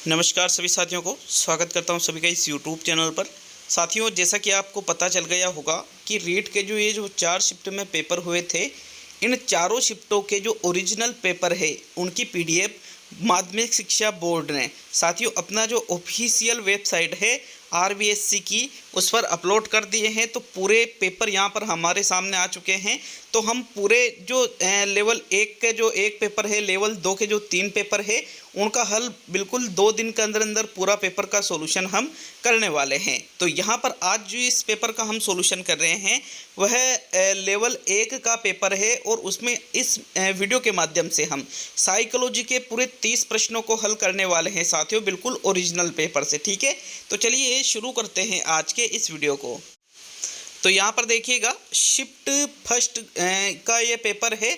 नमस्कार सभी साथियों को स्वागत करता हूं सभी का इस यूट्यूब चैनल पर। साथियों, जैसा कि आपको पता चल गया होगा कि रीट के जो 4 शिफ्ट में पेपर हुए थे, इन चारों शिफ्टों के जो ओरिजिनल पेपर है उनकी पीडीएफ माध्यमिक शिक्षा बोर्ड ने साथियों अपना जो ऑफिशियल वेबसाइट है आरबीएससी की उस पर अपलोड कर दिए हैं। तो पूरे पेपर यहां पर हमारे सामने आ चुके हैं। तो हम पूरे जो लेवल 1 के जो एक पेपर है, लेवल 2 के जो 3 पेपर है, उनका हल बिल्कुल 2 दिन के अंदर अंदर पूरा पेपर का सॉल्यूशन हम करने वाले हैं। तो यहाँ पर आज जो इस पेपर का हम सॉल्यूशन कर रहे हैं वह लेवल 1 का पेपर है और उसमें इस वीडियो के माध्यम से हम साइकोलॉजी के पूरे 30 प्रश्नों को हल करने वाले हैं साथियों, बिल्कुल ओरिजिनल पेपर से। ठीक है, तो चलिए शुरू करते हैं आज के इस वीडियो को। तो यहाँ पर देखिएगा, शिफ्ट फर्स्ट का ये पेपर है,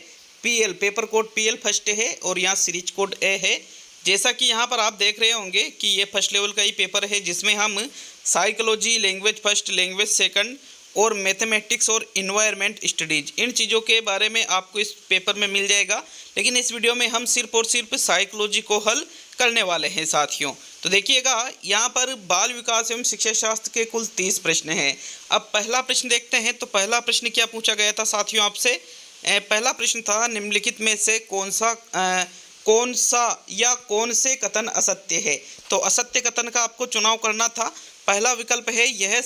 PL paper code PL first है और यहाँ सीरीज कोड ए है। जैसा कि यहाँ पर आप देख रहे होंगे कि ये फर्स्ट लेवल का ही पेपर है जिसमें हम psychology, language first, language second और मैथमेटिक्स और इन्वायरमेंट स्टडीज, इन चीज़ों के बारे में आपको इस पेपर में मिल जाएगा। लेकिन इस वीडियो में हम सिर्फ और सिर्फ साइकोलॉजी को हल करने वाले हैं साथियों। तो देखिएगा, यहाँ पर बाल विकास एवं शिक्षा शास्त्र के कुल 30 प्रश्न हैं। अब पहला प्रश्न देखते हैं। तो पहला प्रश्न क्या पूछा गया था साथियों आपसे? पहला प्रश्न था, निम्नलिखित में से कौन सा या कौन से कथन असत्य है? तो असत्य कथन का आपको चुनाव करना था। पहला विकल्प है, यह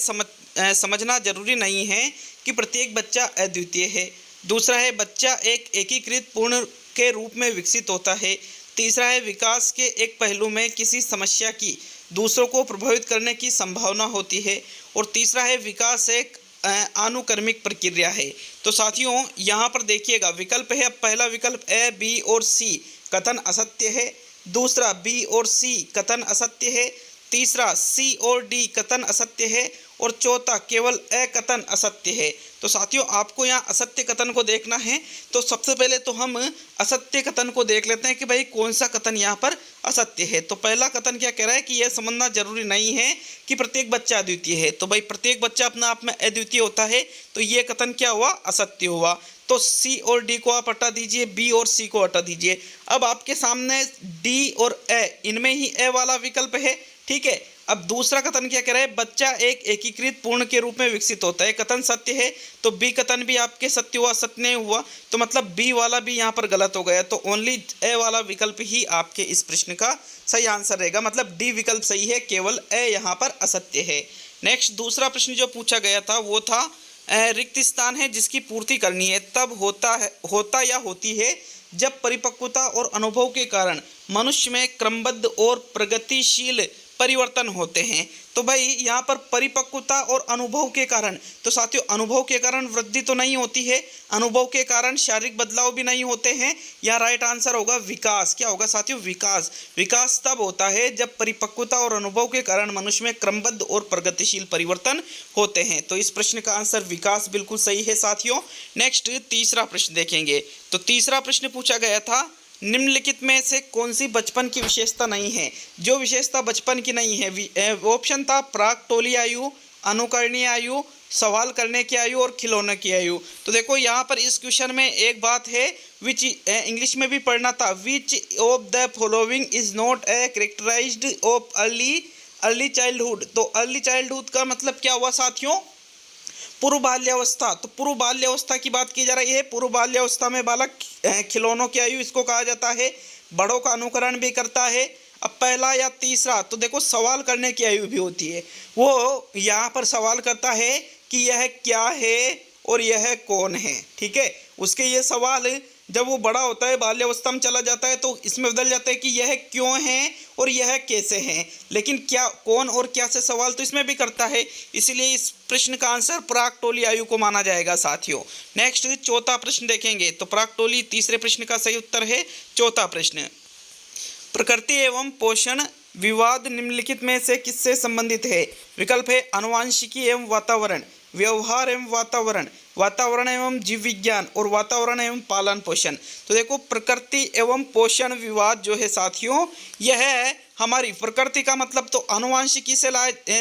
समझना जरूरी नहीं है कि प्रत्येक बच्चा अद्वितीय है। दूसरा है, बच्चा एक एकीकृत पूर्ण के रूप में विकसित होता है। तीसरा है, विकास के एक पहलू में किसी समस्या की दूसरों को प्रभावित करने की संभावना होती है। और तीसरा है, विकास एक अनुक्रमिक प्रक्रिया है। तो साथियों यहाँ पर देखिएगा, विकल्प है, अब पहला विकल्प ए, बी और सी कथन असत्य है। दूसरा बी और सी कथन असत्य है। तीसरा सी और डी कथन असत्य है और चौथा केवल ए कथन असत्य है। तो साथियों आपको यहाँ असत्य कथन को देखना है। तो सबसे पहले तो हम असत्य कथन को देख लेते हैं कि भाई कौन सा कथन यहाँ पर असत्य है। तो पहला कथन क्या कह रहा है कि यह समझना जरूरी नहीं है कि प्रत्येक बच्चा अद्वितीय है। तो भाई प्रत्येक बच्चा अपने आप में अद्वितीय होता है, तो ये कथन क्या हुआ? असत्य हुआ। तो सी और डी को आप हटा दीजिए, बी और सी को हटा दीजिए। अब आपके सामने डी और ए, इनमें ही ए वाला विकल्प है। ठीक है, अब दूसरा कथन क्या कह रहा है? बच्चा एक एकीकृत पूर्ण के रूप में विकसित होता है, कथन सत्य है। तो बी कथन भी आपके सत्य हुआ, सत्य नहीं हुआ। तो मतलब बी वाला भी यहाँ पर गलत हो गया। तो ओनली ए वाला विकल्प ही आपके इस प्रश्न का सही आंसर रहेगा। मतलब डी विकल्प सही है, केवल ए यहाँ पर असत्य है। नेक्स्ट दूसरा प्रश्न जो पूछा गया था वो था, रिक्त स्थान है जिसकी पूर्ति करनी है, तब होता या होती है जब परिपक्वता और अनुभव के कारण मनुष्य में क्रमबद्ध और प्रगतिशील परिवर्तन होते हैं। तो भाई यहाँ पर परिपक्वता और अनुभव के कारण, तो साथियों अनुभव के कारण वृद्धि तो नहीं होती है, अनुभव के कारण शारीरिक बदलाव भी नहीं होते हैं। यहाँ राइट आंसर होगा विकास। क्या होगा साथियों? विकास। विकास तब होता है जब परिपक्वता और अनुभव के कारण मनुष्य में क्रमबद्ध और प्रगतिशील परिवर्तन होते हैं। तो इस प्रश्न का आंसर विकास बिल्कुल सही है साथियों। नेक्स्ट तीसरा प्रश्न देखेंगे। तो तीसरा प्रश्न पूछा गया था, निम्नलिखित में से कौन सी बचपन की विशेषता नहीं है? जो विशेषता बचपन की नहीं है, ऑप्शन था प्राक टोली आयु, अनुकरणीय आयु, सवाल करने की आयु और खिलौने की आयु। तो देखो यहाँ पर इस क्वेश्चन में एक बात है, विच इंग्लिश में भी पढ़ना था, which of the following is not a characterized of early childhood. तो अर्ली चाइल्डहुड का मतलब क्या हुआ साथियों? पूर्व बाल्यावस्था। तो पूर्व बाल्यावस्था की बात की जा रही है। पूर्व बाल्यावस्था में बालक खिलौनों की आयु इसको कहा जाता है, बड़ों का अनुकरण भी करता है। अब पहला या तीसरा, तो देखो सवाल करने की आयु भी होती है। वो यहाँ पर सवाल करता है कि यह क्या है और यह कौन है। ठीक है, उसके ये सवाल जब वो बड़ा होता है, बाल्यावस्था में चला जाता है, तो इसमें बदल जाता है कि यह क्यों है और यह कैसे हैं। लेकिन क्या, कौन और क्या से सवाल तो इसमें भी करता है, इसलिए इस प्रश्न का आंसर प्राक टोली आयु को माना जाएगा साथियों। नेक्स्ट चौथा प्रश्न देखेंगे। तो प्राक टोली तीसरे प्रश्न का सही उत्तर है। चौथा प्रश्न, प्रकृति एवं पोषण विवाद निम्नलिखित में से किससे संबंधित है? विकल्प है आनुवांशिकी एवं वातावरण, व्यवहार एवं वातावरण, वातावरण एवं जीव विज्ञान और वातावरण एवं पालन पोषण। तो देखो प्रकृति एवं पोषण विवाद जो है साथियों, यह हमारी प्रकृति का मतलब तो आनुवांशिकी से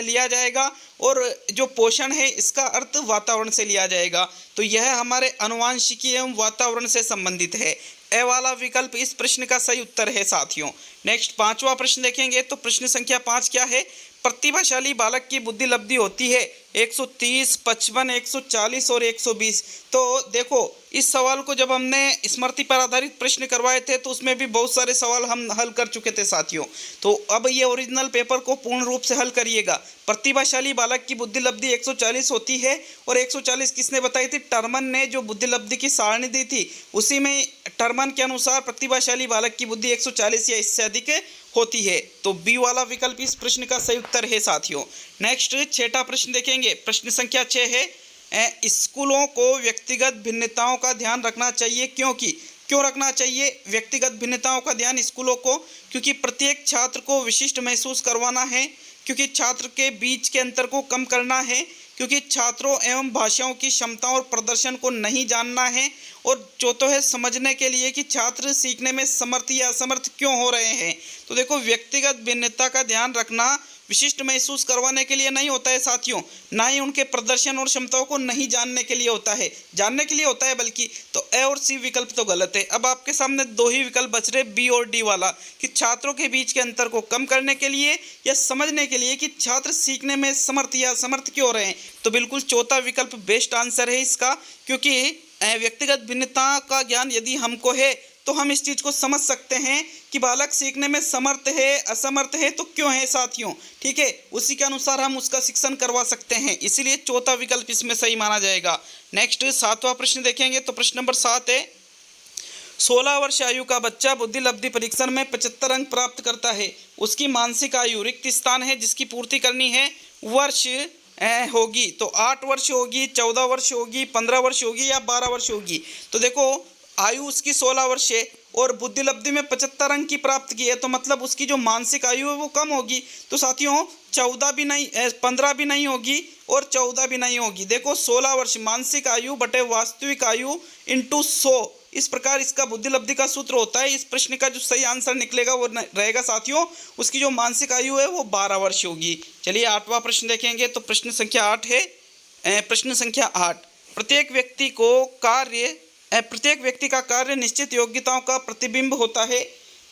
लिया जाएगा और जो पोषण है इसका अर्थ वातावरण से लिया जाएगा। तो यह हमारे आनुवांशिकी एवं वातावरण से संबंधित है। ए वाला विकल्प इस प्रश्न का सही उत्तर है साथियों। नेक्स्ट 5वां प्रश्न देखेंगे तो प्रश्न संख्या 5 क्या है? प्रतिभाशाली बालक की बुद्धि लब्धि होती है 130, 55, 140 और 120। तो देखो इस सवाल को जब हमने स्मृति पर आधारित प्रश्न करवाए थे तो उसमें भी बहुत सारे सवाल हम हल कर चुके थे साथियों। तो अब ये ओरिजिनल पेपर को पूर्ण रूप से हल करिएगा। प्रतिभाशाली बालक की बुद्धि लब्धि 140 होती है और 140 किसने बताई थी? टर्मन ने जो बुद्धि लब्धि की सारणी दी थी उसी में टर्मन के अनुसार प्रतिभाशाली बालक की बुद्धि 140 या इससे अधिक होती है। तो बी वाला विकल्प इस प्रश्न का सही उत्तर है साथियों। नेक्स्ट 6वां प्रश्न देखेंगे। प्रश्न संख्या 6 है स्कूलों को व्यक्तिगत भिन्नताओं का ध्यान रखना चाहिए क्यों रखना चाहिए व्यक्तिगत भिन्नताओं का ध्यान स्कूलों को? क्योंकि प्रत्येक छात्र को विशिष्ट महसूस करवाना है, क्योंकि छात्र के बीच के अंतर को कम करना है, क्योंकि छात्रों एवं भाषाओं की क्षमता और प्रदर्शन को नहीं जानना है, और चौथा है समझने के लिए कि छात्र सीखने में समर्थ या असमर्थ क्यों हो रहे हैं। तो देखो व्यक्तिगत भिन्नता का ध्यान रखना विशिष्ट महसूस करवाने के लिए नहीं होता है साथियों, ना ही उनके प्रदर्शन और क्षमताओं को नहीं जानने के लिए होता है, जानने के लिए होता है बल्कि। तो ए और सी विकल्प तो गलत है। अब आपके सामने 2 ही विकल्प बच रहे, बी और डी वाला, कि छात्रों के बीच के अंतर को कम करने के लिए या समझने के लिए कि छात्र सीखने में समर्थ या असमर्थ क्यों हो रहे हैं। तो बिल्कुल चौथा विकल्प बेस्ट आंसर है इसका, क्योंकि व्यक्तिगत भिन्नता का ज्ञान यदि हमको है तो हम इस चीज़ को समझ सकते हैं कि बालक सीखने में समर्थ है असमर्थ है तो क्यों है साथियों, ठीक है, उसी के अनुसार हम उसका शिक्षण करवा सकते हैं, इसीलिए चौथा विकल्प इसमें सही माना जाएगा। नेक्स्ट 7वां प्रश्न देखेंगे तो प्रश्न नंबर 7 है 16 वर्ष आयु का बच्चा बुद्धि लब्धि परीक्षण में 75 अंक प्राप्त करता है, उसकी मानसिक आयु रिक्त स्थान है जिसकी पूर्ति करनी है वर्ष होगी। तो 8 वर्ष होगी, 14 वर्ष होगी, 15 वर्ष होगी या 12 वर्ष होगी। तो देखो आयु उसकी 16 वर्ष है और बुद्धि लब्धि में 75 अंक की प्राप्त की है, तो मतलब उसकी जो मानसिक आयु है वो कम होगी। तो साथियों 14 भी नहीं 15 भी नहीं होगी और 14 भी नहीं होगी। देखो 16 वर्ष मानसिक आयु बटे वास्तविक आयु इंटू 100, इस प्रकार इसका बुद्धि लब्धि का सूत्र होता है। इस प्रश्न का जो सही आंसर निकलेगा वो रहेगा साथियों, उसकी जो मानसिक आयु है वो 12 वर्ष होगी। चलिए 8वां प्रश्न देखेंगे तो प्रश्न संख्या 8 है प्रश्न संख्या 8 प्रत्येक व्यक्ति का कार्य निश्चित योग्यताओं का प्रतिबिंब होता है।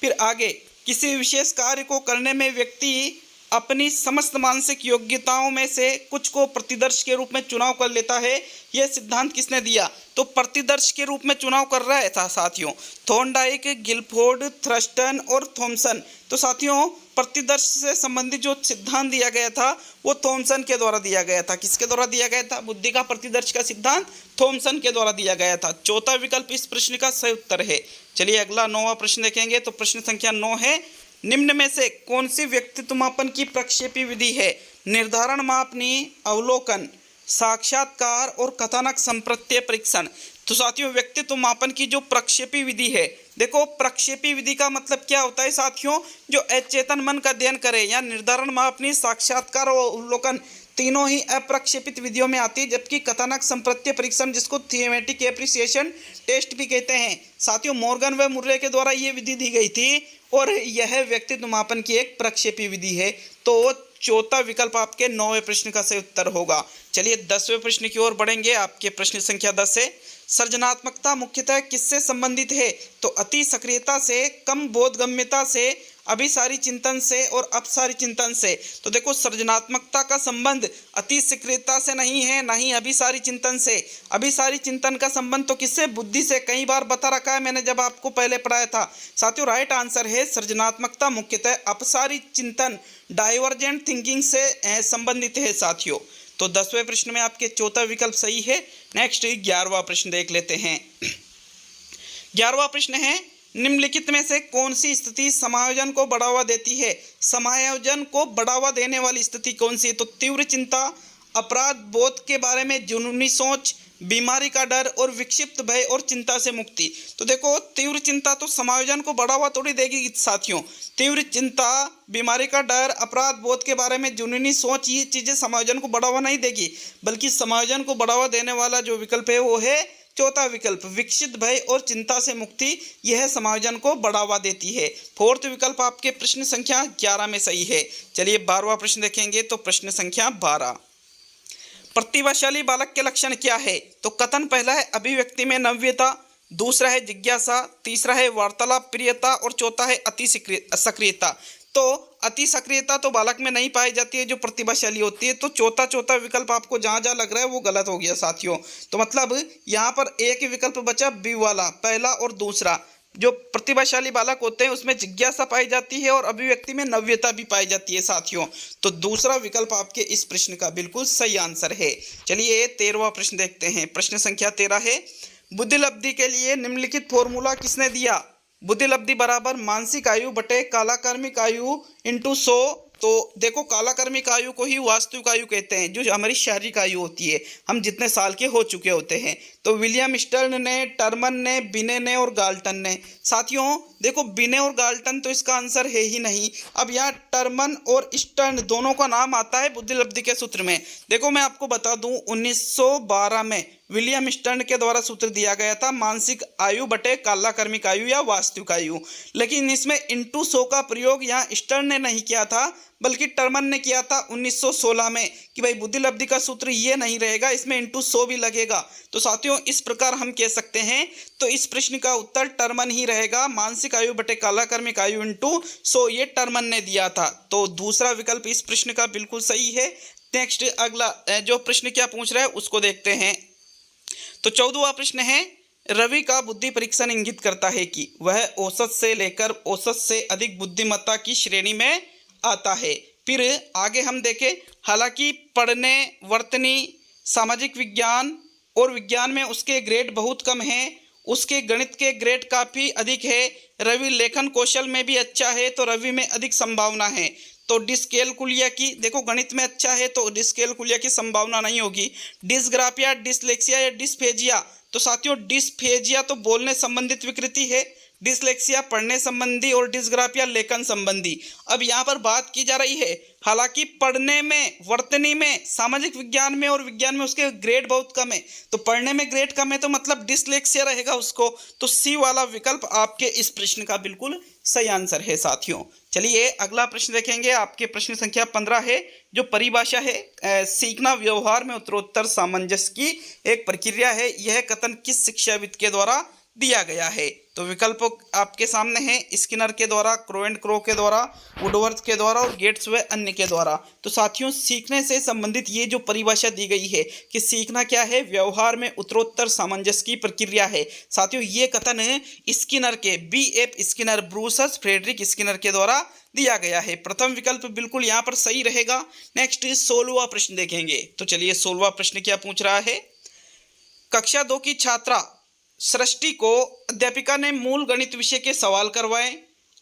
फिर आगे किसी विशेष कार्य को करने में व्यक्ति अपनी समस्त मानसिक योग्यताओं में से कुछ को प्रतिदर्श के रूप में चुनाव कर लेता है। यह सिद्धांत किसने दिया? तो प्रतिदर्श के रूप में चुनाव कर रहा था साथियों थॉर्नडाइक, गिलफोर्ड, थ्रस्टन और थॉमसन। तो साथियों प्रतिदर्श से संबंधित जो सिद्धांत दिया गया था वो थॉमसन के द्वारा दिया गया था। किसके द्वारा दिया गया था? बुद्धि का प्रतिदर्श का सिद्धांत थॉमसन के द्वारा दिया गया था। चौथा विकल्प इस प्रश्न का सही उत्तर है। चलिए अगला 9वां प्रश्न देखेंगे तो प्रश्न संख्या 9 है निम्न में से कौन सी व्यक्तित्व मापन की प्रक्षेपी विधि है? निर्धारण मापनी, अवलोकन, साक्षात्कार और कथानक संप्रत्यय परीक्षण। तो साथियों व्यक्तित्व मापन की जो प्रक्षेपी विधि है, देखो प्रक्षेपी विधि का मतलब क्या होता है साथियों? जो अचेतन मन का अध्ययन करे, या निर्धारण मापनी, साक्षात्कार और अवलोकन तीनों ही अप्रक्षेपित विधियों में आती है, जबकि कथानक संप्रत्यय परीक्षण जिसको थीमेटिक एप्रिसिएशन टेस्ट भी कहते हैं साथियों मॉर्गन व मुर्रे के द्वारा ये विधि दी गई थी और यह व्यक्तित्व मापन की एक प्रक्षेपी विधि है। तो चौथा विकल्प आपके 9वें प्रश्न का सही उत्तर होगा। चलिए 10वें प्रश्न की ओर बढ़ेंगे। आपके प्रश्न संख्या 10 है सृजनात्मकता मुख्यतः किससे संबंधित है? तो अति सक्रियता से, कम बोधगम्यता से, अभिसारी चिंतन से और अपसारी चिंतन से। तो देखो सृजनात्मकता का संबंध अति सक्रियता से नहीं है, ना ही अभिसारी चिंतन से। अभिसारी चिंतन का संबंध तो किससे? बुद्धि से। कई बार बता रखा है मैंने जब आपको पहले पढ़ाया था साथियों। राइट आंसर है सृजनात्मकता मुख्यतः अपसारी चिंतन डाइवर्जेंट थिंकिंग से संबंधित है साथियों। तो 10वें प्रश्न में आपके चौथा विकल्प सही है। नेक्स्ट 11वां प्रश्न देख लेते हैं। 11वां प्रश्न है निम्नलिखित में से कौन सी स्थिति समायोजन को बढ़ावा देती है? समायोजन को बढ़ावा देने वाली स्थिति कौन सी है? तो तीव्र चिंता, अपराध बोध के बारे में जुनूनी सोच, बीमारी का डर और विक्षिप्त भय और चिंता से मुक्ति। तो देखो तीव्र चिंता तो समायोजन को बढ़ावा थोड़ी देगी साथियों। तीव्र चिंता, बीमारी का डर, अपराध बोध के बारे में जुनूनी सोच, ये चीज़ें समायोजन को बढ़ावा नहीं देगी, बल्कि समायोजन को बढ़ावा देने वाला जो विकल्प है वो है चौथा विकल्प विक्षिप्त भय और चिंता से मुक्ति। यह समायोजन को बढ़ावा देती है। फोर्थ विकल्प आपके प्रश्न संख्या 11 में सही है। चलिए 12वां प्रश्न देखेंगे तो प्रश्न संख्या 12 प्रतिभाशाली बालक के लक्षण क्या है? तो कथन पहला है अभिव्यक्ति में नव्यता, दूसरा है जिज्ञासा, तीसरा है वार्तालाप प्रियता और चौथा है अति सक्रियता। तो अति सक्रियता तो बालक में नहीं पाई जाती है जो प्रतिभाशाली होती है, तो चौथा विकल्प आपको जहाँ जहाँ लग रहा है वो गलत हो गया साथियों। तो मतलब यहाँ पर एक ही विकल्प बचा बी वाला, पहला और दूसरा। जो प्रतिभाशाली बालक होते हैं उसमें जिज्ञासा पाई जाती है और अभिव्यक्ति में नव्यता भी पाई जाती है साथियों। तो दूसरा विकल्प आपके इस प्रश्न का बिल्कुल सही आंसर है। चलिए 13वां प्रश्न देखते हैं। प्रश्न संख्या 13 है, बुद्धिलब्धि के लिए निम्नलिखित फॉर्मूला किसने दिया? बुद्धिलब्धि बराबर मानसिक आयु बटे कालाकार्मिक आयु इंटू 100। तो देखो कालाकार्मिक आयु को ही वास्तविक आयु कहते हैं, जो हमारी शारीरिक आयु होती है, हम जितने साल के हो चुके होते हैं। तो विलियम स्टर्न ने, टर्मन ने, बिने ने और गाल्टन ने। साथियों देखो बिने और गाल्टन तो इसका आंसर है ही नहीं। अब यहाँ टर्मन और स्टर्न दोनों का नाम आता है बुद्धिलब्धि के सूत्र में। देखो मैं आपको बता दूं 1912 में विलियम स्टर्न के द्वारा सूत्र दिया गया था मानसिक आयु बटे कालाकार्मिक आयु या वास्तविक आयु, लेकिन इसमें इंटू 100 का प्रयोग यहाँ स्टर्न ने नहीं किया था बल्कि टर्मन ने किया था 1916 में, कि भाई बुद्धिलब्धि का सूत्र ये नहीं रहेगा, इसमें इंटू 100 भी लगेगा। तो साथियों इस प्रकार हम कह सकते हैं, तो इस प्रश्न का उत्तर टर्मन ही रहेगा, मानसिक आयु बटे कालाकार्मिक आयु इंटू 100, ये टर्मन ने दिया था। तो दूसरा विकल्प इस प्रश्न का बिल्कुल सही है। नेक्स्ट अगला जो प्रश्न क्या पूछ रहा है उसको देखते हैं। तो 14वां प्रश्न है, रवि का बुद्धि परीक्षण इंगित करता है कि वह औसत से लेकर औसत से अधिक बुद्धिमत्ता की श्रेणी में आता है। फिर आगे हम देखें, हालांकि पढ़ने, वर्तनी, सामाजिक विज्ञान और विज्ञान में उसके ग्रेड बहुत कम हैं, उसके गणित के ग्रेड काफ़ी अधिक है। रवि लेखन कौशल में भी अच्छा है, तो रवि में अधिक संभावना है। तो डिस्कैलकुलिया की, देखो गणित में अच्छा है तो डिस्कैलकुलिया की संभावना नहीं होगी। डिस्ग्राफिया, डिसलेक्सिया या डिस्फेजिया, तो साथियों डिस्फेजिया तो बोलने संबंधित विकृति है, डिसलेक्सिया पढ़ने संबंधी और डिस्ग्राफिया लेखन संबंधी। अब यहाँ पर बात की जा रही है, हालांकि पढ़ने में, वर्तनी में, सामाजिक विज्ञान में और विज्ञान में उसके ग्रेड बहुत कम है, तो पढ़ने में ग्रेड कम है तो मतलब डिसलेक्सिया रहेगा उसको। तो सी वाला विकल्प आपके इस प्रश्न का बिल्कुल सही आंसर है साथियों। चलिए अगला प्रश्न देखेंगे। आपके प्रश्न संख्या 15 है, जो परिभाषा है सीखना व्यवहार में उत्तरोत्तर सामंजस्य की एक प्रक्रिया है, यह कथन किस शिक्षाविद के द्वारा दिया गया है? तो विकल्प आपके सामने हैं, स्किनर के द्वारा, क्रो एंड क्रो के द्वारा, वुडवर्थ के द्वारा और गेट्स व अन्य के द्वारा। तो साथियों सीखने से संबंधित ये जो परिभाषा दी गई है कि सीखना क्या है, व्यवहार में उत्तरोत्तर सामंजस्य की प्रक्रिया है। साथियों ये कथन है स्किनर के, B.F. स्किनर, ब्रूसस फ्रेडरिक स्किनर के द्वारा दिया गया है। प्रथम विकल्प बिल्कुल यहाँ पर सही रहेगा। नेक्स्ट 16वां प्रश्न देखेंगे। तो चलिए 16वां प्रश्न क्या पूछ रहा है, कक्षा 2 की छात्रा सृष्टि को अध्यापिका ने मूल गणित विषय के सवाल करवाए।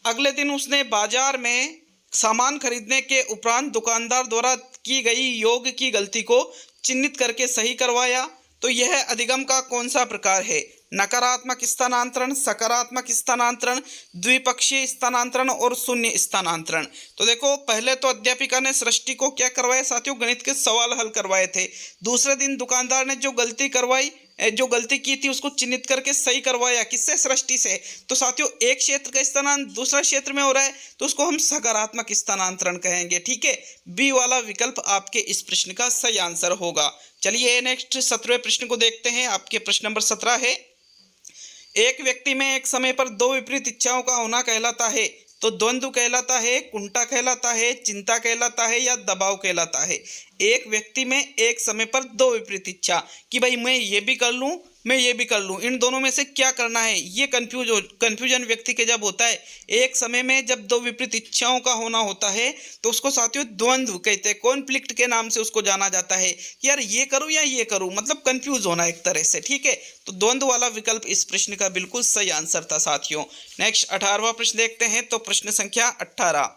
अगले दिन उसने बाजार में सामान खरीदने के उपरांत दुकानदार द्वारा की गई योग की गलती को चिन्हित करके सही करवाया। तो यह अधिगम का कौन सा प्रकार है? नकारात्मक स्थानांतरण, सकारात्मक स्थानांतरण, द्विपक्षीय स्थानांतरण और शून्य स्थानांतरण। तो देखो पहले तो अध्यापिका ने सृष्टि को क्या करवाया साथियों, गणित के सवाल हल करवाए थे। दूसरे दिन दुकानदार ने जो गलती की थी उसको चिन्हित करके सही करवाया, किससे? सृष्टि से। तो साथियों एक क्षेत्र का स्थानांतरण दूसरा क्षेत्र में हो रहा है तो उसको हम सकारात्मक स्थानांतरण कहेंगे। ठीक है, बी वाला विकल्प आपके इस प्रश्न का सही आंसर होगा। चलिए नेक्स्ट 17वें प्रश्न को देखते हैं। आपके प्रश्न नंबर 17 है, एक व्यक्ति में एक समय पर दो विपरीत इच्छाओं का होना कहलाता है। तो द्वंद्व कहलाता है, कुंठा कहलाता है, चिंता कहलाता है या दबाव कहलाता है? एक व्यक्ति में एक समय पर दो विपरीत इच्छा, कि भाई मैं ये भी कर लूँ, मैं ये भी कर लूँ, इन दोनों में से क्या करना है, ये कन्फ्यूजन व्यक्ति के जब होता है, एक समय में जब दो विपरीत इच्छाओं का होना होता है तो उसको साथियों द्वंद्व कहते हैं, कॉन्फ्लिक्ट के नाम से उसको जाना जाता है कि यार ये करूँ या ये करूँ, मतलब कंफ्यूज होना एक तरह से। ठीक है, तो द्वंद्व वाला विकल्प इस प्रश्न का बिल्कुल सही आंसर था साथियों। नेक्स्ट 18वां प्रश्न देखते हैं। तो प्रश्न संख्या 18,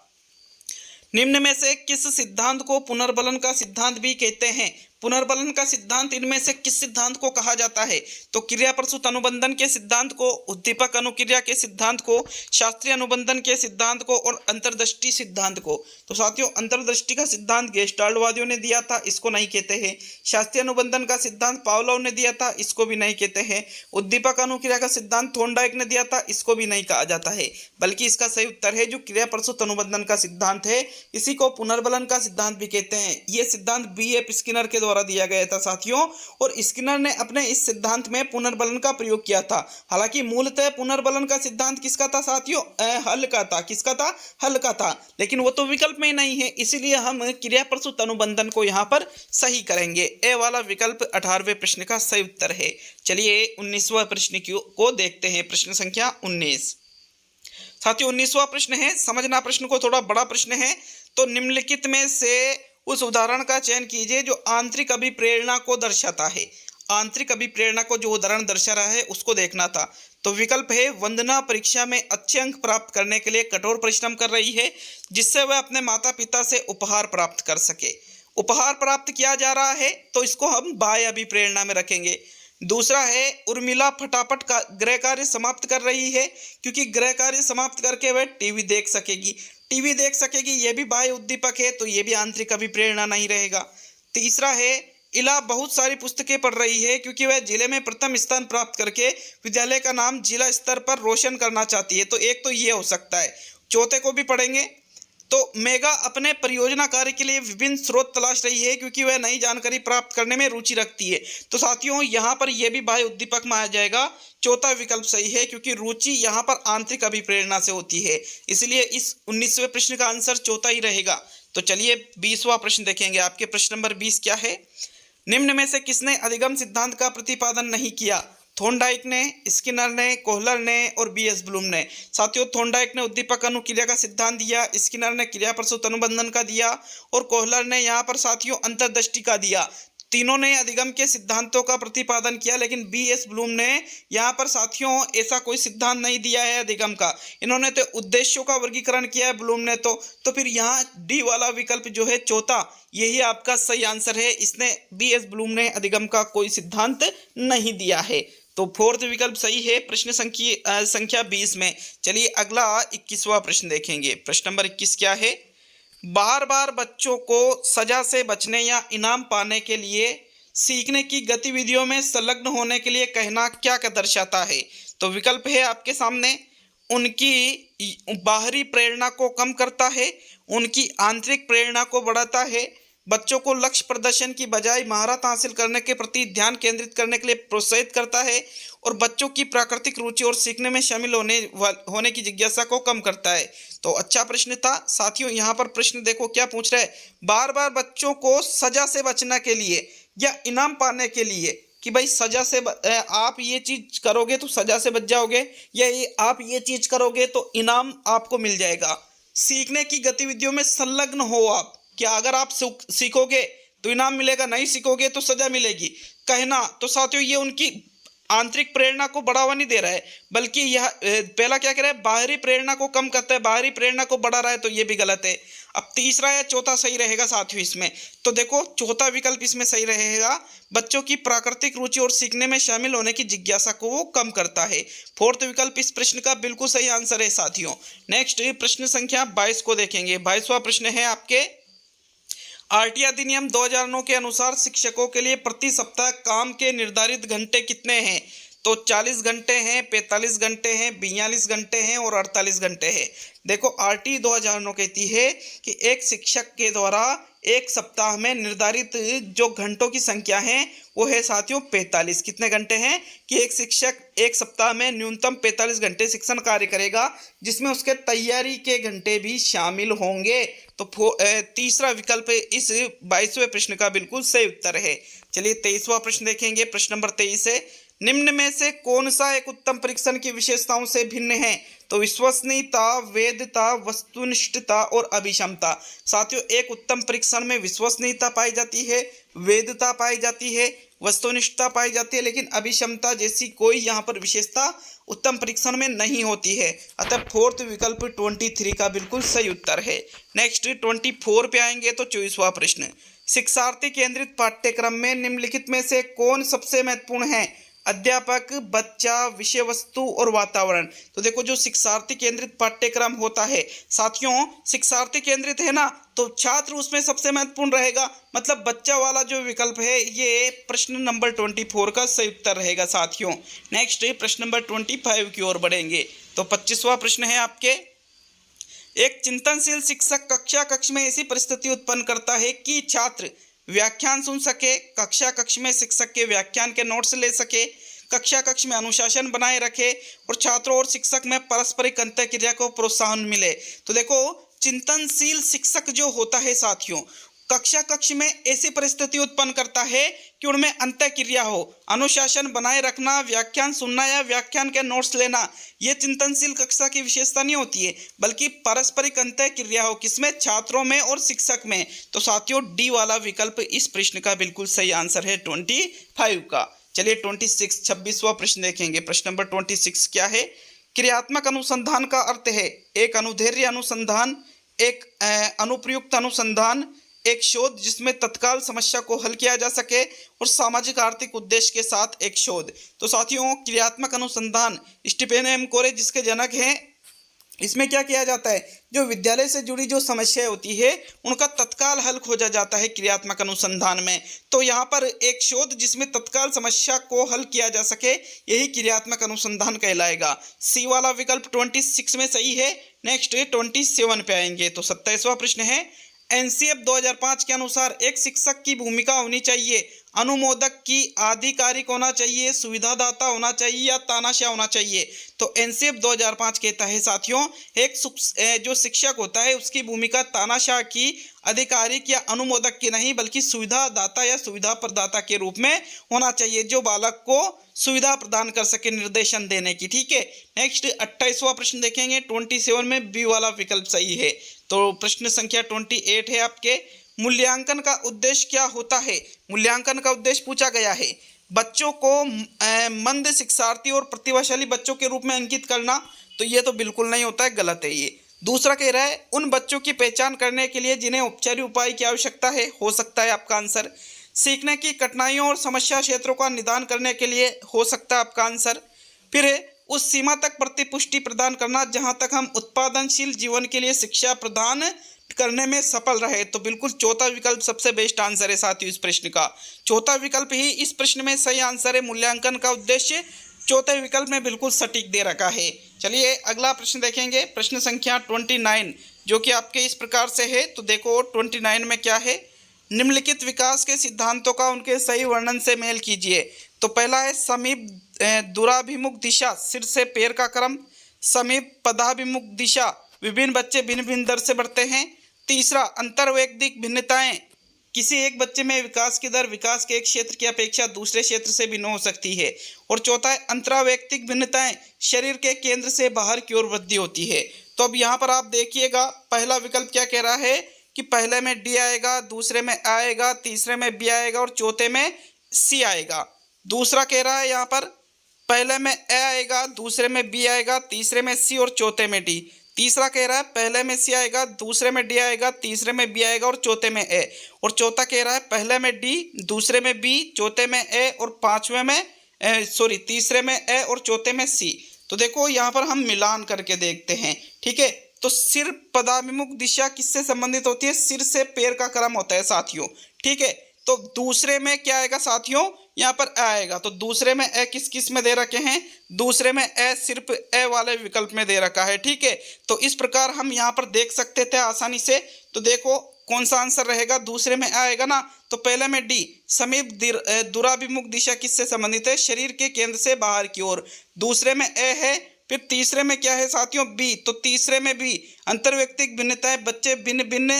निम्न में से किस सिद्धांत को पुनर्बलन का सिद्धांत भी कहते हैं? पुनर्बलन का सिद्धांत इनमें से किस सिद्धांत को कहा जाता है? तो क्रिया प्रसूत अनुबंधन के सिद्धांत को, उद्दीपक अनुक्रिया के सिद्धांत को, शास्त्रीय अनुबंधन के सिद्धांत को और अंतर्दृष्टि सिद्धांत को। तो साथियों अंतर्दृष्टि का सिद्धांत गेस्टाल्टवादियों ने दिया था, इसको नहीं कहते हैं। शास्त्रीय अनुबंधन का सिद्धांत पावलोव ने दिया था, इसको भी नहीं कहते हैं। उद्दीपक अनुक्रिया का सिद्धांत थॉर्नडाइक ने दिया था, इसको भी नहीं कहा जाता है। बल्कि इसका सही उत्तर है जो क्रिया प्रसूत अनुबंधन का सिद्धांत है, इसी को पुनर्बलन का सिद्धांत भी कहते हैं। ये सिद्धांत B.F. स्किनर के द्वारा दिया गया था साथियों, और स्किनर ने अपने इस सिद्धांत में पुनर्बलन का प्रयोग किया था। हालांकि मूलतः पुनर्बलन का सिद्धांत किसका था साथियों? हल का था। किसका था? हल का था, लेकिन वो तो विकल्प में नहीं है, इसीलिए हम क्रिया प्रसूत अनुबंधन को यहाँ पर सही करेंगे। ए वाला विकल्प 18वें प्रश्न का सही उत्तर है। चलिए 19वां प्रश्न को देखते हैं, प्रश्न संख्या 19। साथियों 19वां प्रश्न है, समझना प्रश्न को, थोड़ा बड़ा प्रश्न है। तो निम्नलिखित में से उस उदाहरण का चयन कीजिए जो आंतरिक अभिप्रेरणा को दर्शाता है। आंतरिक अभिप्रेरणा को जो उदाहरण दर्शा रहा है उसको देखना था। तो विकल्प है, वंदना परीक्षा में अच्छे अंक प्राप्त करने के लिए कठोर परिश्रम कर रही है जिससे वह अपने माता पिता से उपहार प्राप्त कर सके। उपहार प्राप्त किया जा रहा है तो इसको हम बाह्य अभिप्रेरणा में रखेंगे। दूसरा है, उर्मिला फटाफट का गृह कार्य समाप्त कर रही है क्योंकि गृह कार्य समाप्त करके वह टीवी देख सकेगी। टीवी देख सकेगी ये भी बाह्य उद्दीपक है, तो ये भी आंतरिक अभिप्रेरणा नहीं रहेगा। तीसरा है, इला बहुत सारी पुस्तकें पढ़ रही है क्योंकि वह जिले में प्रथम स्थान प्राप्त करके विद्यालय का नाम जिला स्तर पर रोशन करना चाहती है। तो एक तो ये हो सकता है। चौथे को भी पढ़ेंगे। तो मेगा अपने परियोजना कार्य के लिए विभिन्न स्रोत तलाश रही है क्योंकि वह नई जानकारी प्राप्त करने में रुचि रखती है। तो साथियों यहाँ पर यह भी बाह्य उद्दीपक में आ जाएगा। चौथा विकल्प सही है क्योंकि रुचि यहाँ पर आंतरिक अभिप्रेरणा से होती है, इसलिए इस 19वें प्रश्न का आंसर चौथा ही रहेगा। तो चलिए 20वां प्रश्न देखेंगे। आपके प्रश्न नंबर 20 क्या है? निम्न में से किसने अधिगम सिद्धांत का प्रतिपादन नहीं किया? थॉर्नडाइक ने, स्किनर ने, कोहलर ने और बीएस ब्लूम ने। साथियों थॉर्नडाइक ने उद्दीपक अनुक्रिया का सिद्धांत दिया, स्किनर ने क्रिया प्रसूत अनुबंधन का दिया और कोहलर ने यहाँ पर साथियों अंतर्दृष्टि का दिया। तीनों ने अधिगम के सिद्धांतों का प्रतिपादन किया, लेकिन बीएस ब्लूम ने यहाँ पर साथियों ऐसा कोई सिद्धांत नहीं दिया है अधिगम का। इन्होंने तो उद्देश्यों का वर्गीकरण किया है ब्लूम ने। तो फिर यहाँ डी वाला विकल्प जो है चौथा, यही आपका सही आंसर है। इसने बीएस ब्लूम ने अधिगम का कोई सिद्धांत नहीं दिया है। तो फोर्थ विकल्प सही है प्रश्न संख्या 20 में। चलिए अगला 21वां प्रश्न देखेंगे। प्रश्न नंबर 21 क्या है? बार बार बच्चों को सजा से बचने या इनाम पाने के लिए सीखने की गतिविधियों में संलग्न होने के लिए कहना क्या दर्शाता है? तो विकल्प है आपके सामने, उनकी बाहरी प्रेरणा को कम करता है, उनकी आंतरिक प्रेरणा को बढ़ाता है, बच्चों को लक्ष्य प्रदर्शन की बजाय महारत हासिल करने के प्रति ध्यान केंद्रित करने के लिए प्रोत्साहित करता है, और बच्चों की प्राकृतिक रुचि और सीखने में शामिल होने की जिज्ञासा को कम करता है। तो अच्छा प्रश्न था साथियों। यहाँ पर प्रश्न देखो क्या पूछ रहा है, बार बार बच्चों को सजा से बचने के लिए या इनाम पाने के लिए, कि भाई सजा से आप ये चीज करोगे तो सजा से बच जाओगे, या आप ये चीज करोगे तो इनाम आपको मिल जाएगा। सीखने की गतिविधियों में संलग्न हो आप, क्या अगर आप सीखोगे तो इनाम मिलेगा, नहीं सीखोगे तो सजा मिलेगी कहना। तो साथियों ये उनकी आंतरिक प्रेरणा को बढ़ावा नहीं दे रहा है, बल्कि यह पहला क्या कह रहा है, बाहरी प्रेरणा को कम करता है, बाहरी प्रेरणा को बढ़ा रहा है। तो ये भी गलत है। अब तीसरा या चौथा सही रहेगा साथियों इसमें। तो देखो चौथा विकल्प इसमें सही रहेगा, बच्चों की प्राकृतिक रुचि और सीखने में शामिल होने की जिज्ञासा को वो कम करता है। फोर्थ विकल्प इस प्रश्न का बिल्कुल सही आंसर है साथियों। नेक्स्ट प्रश्न संख्या 22 को देखेंगे। 22वां प्रश्न है आपके, आरटी अधिनियम 2009 के अनुसार शिक्षकों के लिए प्रति सप्ताह काम के निर्धारित घंटे कितने हैं? तो 40 घंटे हैं, 45 घंटे हैं, 42 घंटे हैं और 48 घंटे हैं। देखो आरटी 2009 कहती है कि एक शिक्षक के द्वारा एक सप्ताह में निर्धारित जो घंटों की संख्या है वो है साथियों 45। कितने घंटे हैं कि एक शिक्षक एक सप्ताह में न्यूनतम 45 घंटे शिक्षण कार्य करेगा, जिसमें उसके तैयारी के घंटे भी शामिल होंगे। तो तीसरा विकल्प इस 22वें प्रश्न का बिल्कुल सही उत्तर है। चलिए 23वां प्रश्न देखेंगे। प्रश्न नंबर 23 है, निम्न में से कौन सा एक उत्तम परीक्षण की विशेषताओं से भिन्न है? तो विश्वसनीयता, वैधता, वस्तुनिष्ठता और अभिक्षमता। साथियों एक उत्तम परीक्षण में विश्वसनीयता पाई जाती है, वैधता पाई जाती है, वस्तुनिष्ठता पाई जाती है, लेकिन अभिक्षमता जैसी कोई यहाँ पर विशेषता उत्तम परीक्षण में नहीं होती है। अतः फोर्थ विकल्प 23 का बिल्कुल सही उत्तर है। नेक्स्ट 24 पे आएंगे। तो 24वां प्रश्न, शिक्षार्थी केंद्रित पाठ्यक्रम में निम्नलिखित में से कौन सबसे महत्वपूर्ण है? अध्यापक, बच्चा, विषय वस्तु और वातावरण। तो देखो जो शिक्षार्थी केंद्रित पाठ्यक्रम होता है साथियों, शिक्षार्थी केंद्रित है ना, तो छात्र उसमें सबसे महत्वपूर्ण रहेगा, मतलब बच्चा वाला जो विकल्प है ये प्रश्न नंबर 24 का सही उत्तर रहेगा साथियों। नेक्स्ट प्रश्न नंबर 25 की ओर बढ़ेंगे। तो 25वां प्रश्न है आपके, एक चिंतनशील शिक्षक कक्ष में ऐसी परिस्थिति उत्पन्न करता है कि छात्र व्याख्यान सुन सके, कक्षा कक्ष में शिक्षक के व्याख्यान के नोट्स ले सके, कक्षा कक्ष में अनुशासन बनाए रखे और छात्रों और शिक्षक में पारस्परिक अंतःक्रिया को प्रोत्साहन मिले। तो देखो, चिंतनशील शिक्षक जो होता है साथियों, कक्षा कक्ष में ऐसी परिस्थिति उत्पन्न करता है कि उनमें अंतःक्रिया हो, अनुशासन बनाए रखना, व्याख्यान सुनना या व्याख्यान के नोट्स लेना, ये चिंतनशील कक्षा की विशेषता नहीं होती है, बल्कि पारस्परिक अंतःक्रिया हो, किसमें, छात्रों में और शिक्षक में। तो साथियों, डी वाला विकल्प इस प्रश्न का बिल्कुल सही आंसर है 25 का। चलिए 26वां प्रश्न देखेंगे। प्रश्न नंबर 26 क्या है? क्रियात्मक अनुसंधान का अर्थ है एक अनुदैर्ध्य अनुसंधान, एक अनुप्रयुक्त अनुसंधान, एक शोध जिसमें तत्काल समस्या को हल किया जा सके और सामाजिक आर्थिक उद्देश्य के साथ एक शोध। तो साथियों, क्रियात्मक अनुसंधान स्टीफन एम कोरे जिसके जनक हैं, इसमें क्या किया जाता है, जो विद्यालय से जुड़ी जो समस्याएं होती है उनका तत्काल हल खोजा जाता है क्रियात्मक अनुसंधान में। तो यहाँ पर एक शोध जिसमें तत्काल समस्या को हल किया जा सके, यही क्रियात्मक अनुसंधान कहलाएगा। सी वाला विकल्प 26 में सही है। नेक्स्ट 27 पे आएंगे। तो 27वां प्रश्न है, एनसीएफ 2005 के अनुसार एक शिक्षक की भूमिका होनी चाहिए अनुमोदक की, आधिकारिक होना चाहिए, सुविधादाता होना चाहिए या तानाशाह होना चाहिए। तो एनसीएफ 2005 कहता है साथियों, एक जो शिक्षक होता है उसकी भूमिका तानाशाह की, आधिकारिक या अनुमोदक की नहीं, बल्कि सुविधादाता या सुविधा प्रदाता के रूप में होना चाहिए, जो बालक को सुविधा प्रदान कर सके निर्देशन देने की। ठीक है। नेक्स्ट 28वां प्रश्न देखेंगे। 27 में बी वाला विकल्प सही है। तो प्रश्न संख्या 28 है आपके, मूल्यांकन का उद्देश्य क्या होता है? मूल्यांकन का उद्देश्य पूछा गया है बच्चों को मंद शिक्षार्थी और प्रतिभाशाली बच्चों के रूप में अंकित करना। तो ये तो बिल्कुल नहीं होता है, गलत है ये। दूसरा कह रहा है उन बच्चों की पहचान करने के लिए जिन्हें औपचारिक उपाय की आवश्यकता है, हो सकता है आपका आंसर। सीखने की कठिनाइयों और समस्या क्षेत्रों का निदान करने के लिए, हो सकता है आपका आंसर। फिर उस सीमा तक प्रतिपुष्टि प्रदान करना जहां तक हम उत्पादनशील जीवन के लिए शिक्षा प्रदान करने में सफल रहे। तो बिल्कुल चौथा विकल्प सबसे बेस्ट आंसर है साथियों इस प्रश्न का। चौथा विकल्प ही इस प्रश्न में सही आंसर है। मूल्यांकन का उद्देश्य चौथे विकल्प में बिल्कुल सटीक दे रखा है। चलिए अगला प्रश्न देखेंगे। प्रश्न संख्या 29 जो कि आपके इस प्रकार से है। तो देखो 29 में क्या है, निम्नलिखित विकास के सिद्धांतों का उनके सही वर्णन से मेल कीजिए। तो पहला है समीप दूराभिमुख दिशा, सिर से पैर का क्रम। समीप पदाभिमुख दिशा, विभिन्न बच्चे भिन्न भिन्न दर से बढ़ते हैं। तीसरा, अंतर्वैयक्तिक भिन्नताएं, किसी एक बच्चे में विकास की दर विकास के एक क्षेत्र की अपेक्षा दूसरे क्षेत्र से भिन्न हो सकती है। और चौथा है अंतरावैयक्तिक भिन्नताएं, शरीर के केंद्र से बाहर की ओर वृद्धि होती है। तो अब यहाँ पर आप देखिएगा, पहला विकल्प क्या कह रहा है कि पहले में डी आएगा, दूसरे में आएगा, तीसरे में बी आएगा और चौथे में सी आएगा। दूसरा कह रहा है यहाँ पर पहले में ए आएगा, दूसरे में बी आएगा, तीसरे में सी और चौथे में डी। तीसरा कह रहा है पहले में सी आएगा, दूसरे में डी आएगा, तीसरे में बी आएगा और चौथे में ए। और चौथा कह रहा है पहले में डी, दूसरे में बी, चौथे में ए और पांचवें में तीसरे में ए और चौथे में सी। तो देखो यहाँ पर हम मिलान करके देखते हैं। ठीक है। तो सिर पदाभिमुख दिशा किससे संबंधित होती है? सिर से पैर का क्रम होता है साथियों। ठीक है। तो दूसरे में क्या आएगा साथियों? यहाँ पर ए आएगा। तो दूसरे में ए किस किस में दे रखे हैं? दूसरे में ए सिर्फ ए वाले विकल्प में दे रखा है। ठीक है। तो इस प्रकार हम यहाँ पर देख सकते थे आसानी से। तो देखो कौन सा आंसर रहेगा? दूसरे में आएगा ना। तो पहले में डी, समीप दूराभिमुख दिशा किससे संबंधित है? शरीर के केंद्र से बाहर की ओर। दूसरे में ए है। फिर तीसरे में क्या है साथियों? बी। तो तीसरे में बी, अंतर्वैयक्तिक भिन्नताएं, बच्चे भिन्न भिन्न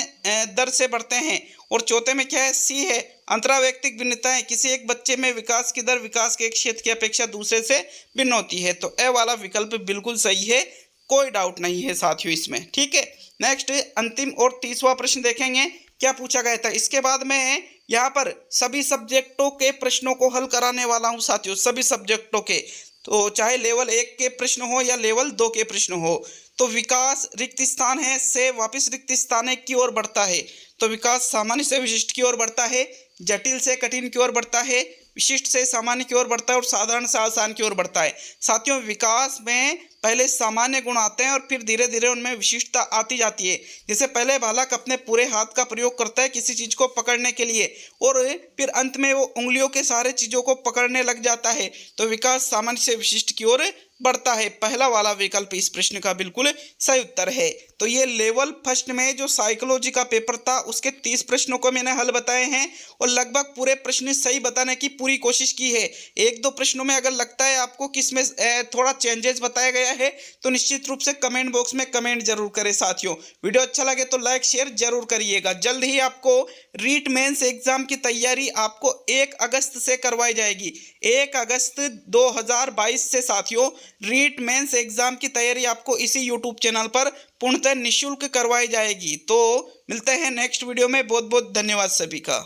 दर से बढ़ते हैं। और चौथे में क्या है? सी है, अंतरावैयक्तिक भिन्नताएं, किसी एक बच्चे में विकास की दर विकास के एक क्षेत्र की अपेक्षा दूसरे से भिन्न होती है। तो ए वाला विकल्प बिल्कुल सही है, कोई डाउट नहीं है साथियों इसमें। ठीक है। नेक्स्ट अंतिम और 30वां प्रश्न देखेंगे, क्या पूछा गया था। इसके बाद में यहाँ पर सभी सब्जेक्टों के प्रश्नों को हल कराने वाला हूँ साथियों, सभी सब्जेक्टों के। तो चाहे लेवल 1 के प्रश्न हो या लेवल 2 के प्रश्न हो। तो विकास रिक्त स्थान है से वापस रिक्त स्थान की ओर बढ़ता है। तो विकास सामान्य से विशिष्ट की ओर बढ़ता है, जटिल से कठिन की ओर बढ़ता है, विशिष्ट से सामान्य की ओर बढ़ता है और साधारण से आसान की ओर बढ़ता है। साथियों विकास में पहले सामान्य गुण आते हैं और फिर धीरे धीरे उनमें विशिष्टता आती जाती है। जैसे पहले बालक अपने पूरे हाथ का प्रयोग करता है किसी चीज़ को पकड़ने के लिए और फिर अंत में वो उंगलियों के सारे चीज़ों को पकड़ने लग जाता है। तो विकास सामान्य से विशिष्ट की ओर बढ़ता है। पहला वाला विकल्प इस प्रश्न का बिल्कुल सही उत्तर है। तो ये लेवल फर्स्ट में जो साइकोलॉजी का पेपर था उसके 30 प्रश्नों को मैंने हल बताए हैं और लगभग पूरे प्रश्न सही बताने की पूरी कोशिश की है। एक दो प्रश्नों में अगर लगता है आपको कि इसमें थोड़ा चेंजेस बताया गया है तो निश्चित रूप से कमेंट बॉक्स में कमेंट जरूर करें। साथियों वीडियो अच्छा लगे तो लाइक शेयर जरूर करिएगा। जल्द ही आपको रीट मेंस एग्जाम की तैयारी आपको 1 अगस्त से करवाई जाएगी। 1 अगस्त 2022 से साथियों रीट मेंस एग्जाम की तैयारी आपको इसी यूट्यूब चैनल पर पूर्णतः निःशुल्क करवाई जाएगी। तो मिलते हैं नेक्स्ट वीडियो में। बहुत बहुत धन्यवाद सभी का।